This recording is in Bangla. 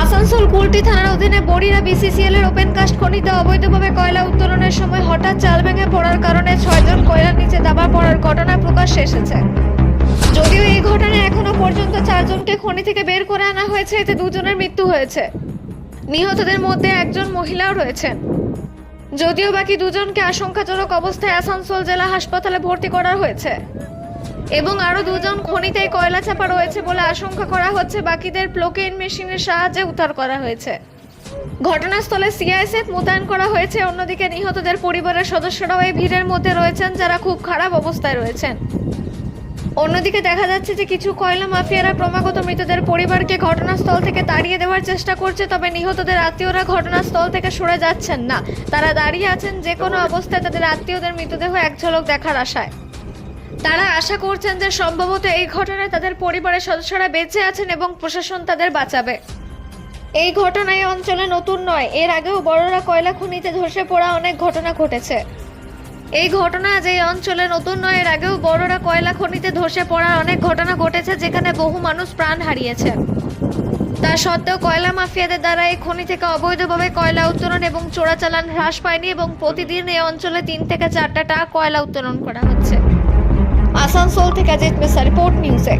আসানসোল কুলটি থানার অধীনে বড়িরা বিসিসিএল এর ওপেন কাস্ট খনিতে অবৈধভাবে কয়লা উত্তোলনের সময় হঠাৎ চাল ভেঙে পড়ার কারণে 6 জন কয়লার নিচে দাবা পড়ার ঘটনা প্রকাশ্যে এসেছে। যদিও এই ঘটনায় এখনো পর্যন্ত 4 জনকে খনি থেকে বের করে আনা হয়েছে, এতে 2 জনের মৃত্যু হয়েছে। নিহতদের মধ্যে একজন মহিলাও রয়েছেন। যদিও বাকি 2 জনকে আশঙ্কাজনক অবস্থায় আসানসোল জেলা হাসপাতালে ভর্তি করা হয়েছে এবং আরো 2 জন খনিতেই কয়লা চাপা রয়েছে বলে আশঙ্কা করা হচ্ছে। বাকিদের প্লোকেইন মেশিনের সাহায্যে উদ্ধার করা হয়েছে। ঘটনাস্থলে সিআইএসএফ মোতায়েন করা হয়েছে। অন্যদিকে নিহতদের পরিবারের সদস্যরাও এই ভিড়ের মধ্যে রয়েছেন, যারা খুব খারাপ অবস্থায় রয়েছেন। অন্যদিকে দেখা যাচ্ছে যে কিছু কয়লা মাফিয়ারা ক্রমাগত মৃতদের পরিবারকে ঘটনাস্থল থেকে তাড়িয়ে দেওয়ার চেষ্টা করছে, তবে নিহতদের আত্মীয়রা ঘটনাস্থল থেকে সরে যাচ্ছেন না। তারা দাঁড়িয়ে আছেন যে কোনো অবস্থায় তাদের আত্মীয়দের মৃতদেহ এক ঝলক দেখার আশায়। তারা আশা করছেন যে সম্ভবত এই ঘটনায় তাদের পরিবারের সদস্যরা বেঁচে আছেন এবং প্রশাসন তাদের বাঁচাবে। এই ঘটনা এই অঞ্চলে নতুন নয়, এর আগেও বড়রা কয়লা খনিতে ধসে পড়া অনেক ঘটনা ঘটেছে। এই ঘটনা যে এই অঞ্চলে নতুন নয়, এর আগেও বড়রা কয়লা খনিতে ধসে পড়ার অনেক ঘটনা ঘটেছে, যেখানে বহু মানুষ প্রাণ হারিয়েছে। তা সত্ত্বেও কয়লা মাফিয়াদের দ্বারা এই খনি থেকে অবৈধভাবে কয়লা উত্তোলন এবং চোরাচালান হ্রাস পায়নি এবং প্রতিদিন এই অঞ্চলে 3 থেকে 4টা ট্রাক কয়লা উত্তোলন করা হচ্ছে। আসানসোল থেকে জিত মিশ্রা, রিপোর্ট নিউজে।